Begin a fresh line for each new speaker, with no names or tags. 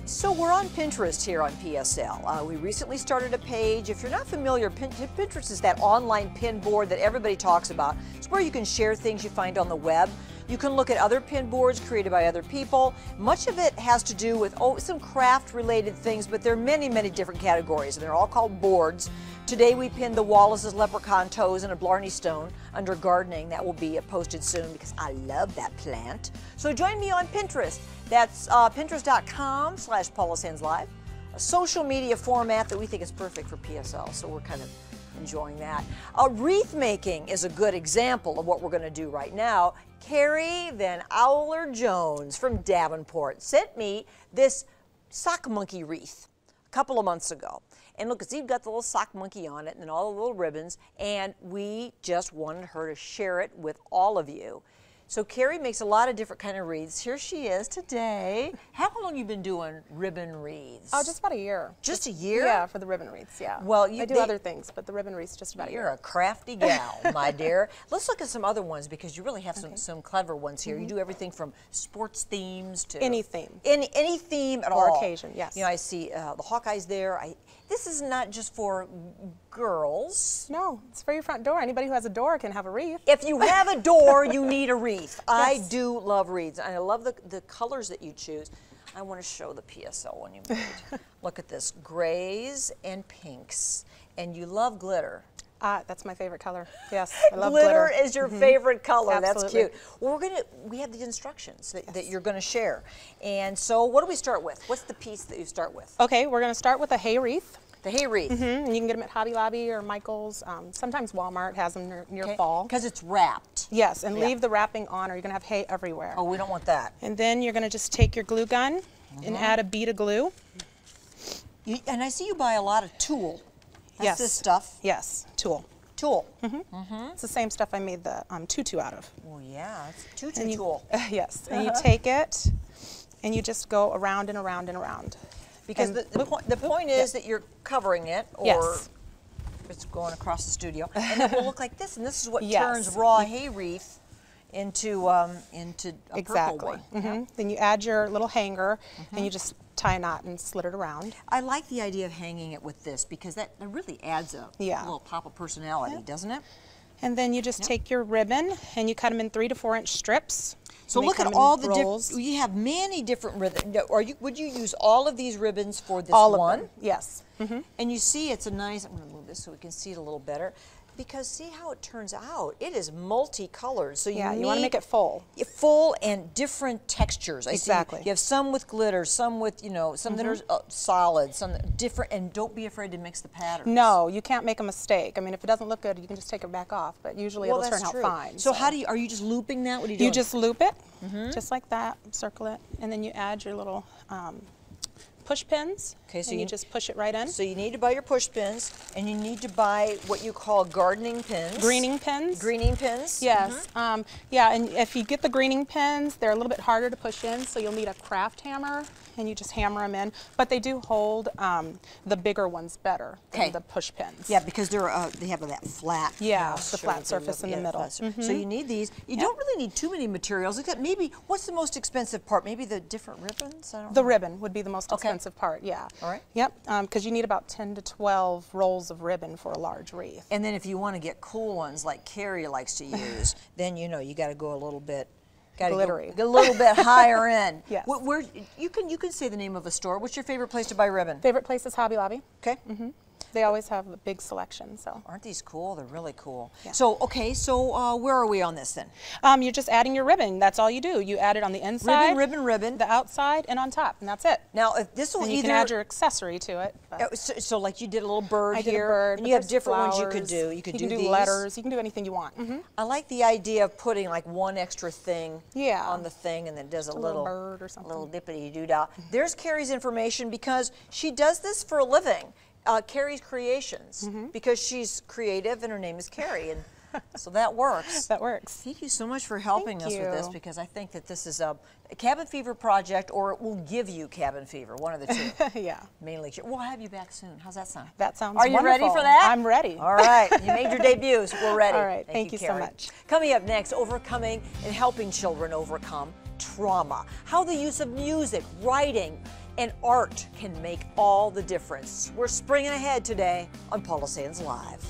So we're on Pinterest here on PSL. We recently started a page. If you're not familiar, Pinterest is that online pin board that everybody talks about. It's where you can share things you find on the web. You can look at other pin boards created by other people. Much of it has to do with some craft related things, but there are many, many different categories, and they're all called boards. Today we pinned the Wallace's leprechaun toes and a Blarney stone under gardening. That will be posted soon because I love that plant. So join me on Pinterest. That's pinterest.com/PaulaSansLive, a social media format that we think is perfect for PSL, so we're kind of enjoying that. Wreath making is a good example of what we're going to do right now. Carrie Van Auwelaer Jones from Davenport sent me this sock monkey wreath a couple of months ago. And look, you've got the little sock monkey on it and all the little ribbons, and we just wanted her to share it with all of you. So Carrie makes a lot of different kind of wreaths. Here she is today. How long have you been doing ribbon wreaths?
Oh, just about a year.
Just a year?
Yeah, for the ribbon wreaths, yeah.
Well,
I do other things, but the ribbon wreaths just about a year.
You're a crafty gal, my dear. Let's look at some other ones because you really have some clever ones here. You do everything from sports themes to
any theme.
Any theme at all.
Or occasion, yes.
You know, I see the Hawkeyes there. This is not just for girls.
No, it's for your front door. Anybody who has a door can have a wreath.
If you have a door, you need a wreath.
Yes.
I do love wreaths. I love the colors that you choose. I want to show the PSL one you made. Look at this, grays and pinks. And you love glitter.
That's my favorite color. Yes, I love glitter.
Glitter is your favorite color.
Absolutely.
That's cute. Well, we have the instructions that you're going to share. And so what do we start with? What's the piece that you start with?
Okay, we're going to start with a hay wreath.
The hay wreath.
And you can get them at Hobby Lobby or Michael's. Sometimes Walmart has them near fall.
Because it's wrapped.
Yes, and leave the wrapping on or you're going to have hay everywhere.
Oh, we don't want that.
And then you're going to just take your glue gun and add a bead of glue.
And I see you buy a lot of tulle. That's this stuff.
Yes, tulle.
Tulle.
It's the same stuff I made the tutu out of.
Well, yeah, it's tutu tulle.
Yes, and you take it and you just go around and around and around.
Because the point is that you're covering it, or it's going across the studio, and it will look like this. And this is what turns raw hay wreath into a purple one.
Then you add your little hanger, and you just tie a knot and slit it around.
I like the idea of hanging it with this because that really adds a little pop of personality, doesn't it?
And then you just take your ribbon and you cut them in 3 to 4 inch strips.
So look at all the different, you have many different ribbons. Would you use all of these ribbons for this one?
All of them, yes.
And you see it's a nice, I'm going to move this so we can see it a little better. Because see how it turns out. It is multicolored. So you
want to make it full.
Full and different textures.
Exactly.
You have some with glitter, some with, some that are solid, some that different, and don't be afraid to mix the patterns.
No, you can't make a mistake. I mean, if it doesn't look good, you can just take it back off, but usually it'll turn out fine.
So how are you just looping that? What are you doing?
You just loop it, just like that, circle it, and then you add your little push pins. Okay, so you just push it right in.
So you need to buy your push pins, and you need to buy what you call gardening pins.
Greening pins.
Greening pins.
Yes. Yeah, and if you get the greening pins, they're a little bit harder to push in, so you'll need a craft hammer, and you just hammer them in. But they do hold the bigger ones better than the push pins.
Yeah, because they have that flat.
Yeah, the flat surface in the middle.
So you need these. You don't really need too many materials, except maybe, what's the most expensive part? Maybe the different ribbons? I don't know.
The ribbon would be the most expensive part, yeah.
All right.
Yep, because you need about 10 to 12 rolls of ribbon for a large wreath.
And then if you want to get cool ones like Carrie likes to use, then you got to go a little bit
glittery.
A little bit higher end.
Yes.
Where you can say the name of a store. What's your favorite place to buy ribbon?
Favorite place is Hobby Lobby.
Okay.
They always have a big selection. So
aren't these cool? They're really cool.
Yeah.
So where are we on this then?
You're just adding your ribbon. That's all you do. You add it on the inside,
ribbon,
the outside, and on top, and that's it.
Now, if this will
you can add your accessory to it.
So like you did a little bird
here.
I did a bird, and you have different ones you could do. You could do these.
Letters. You can do anything you want.
I like the idea of putting like one extra thing on the thing, and then does a little
bird or something.
Little dippity-doo-dah. There's Carrie's information because she does this for a living. Carrie's Creations, because she's creative and her name is Carrie, and so that works.
That works.
Thank you so much for helping us with this, because I think that this is a cabin fever project, or it will give you cabin fever, one of the two.
Yeah.
Mainly. We'll have you back soon. How's that sound?
That sounds
wonderful. Are you ready for that?
I'm ready.
All right. You made your debut, so we're ready.
All right. Thank you
Carrie.
so much.
Coming up next, overcoming and helping children overcome trauma. How the use of music, writing, and art can make all the difference. We're springing ahead today on Paula Sands Live.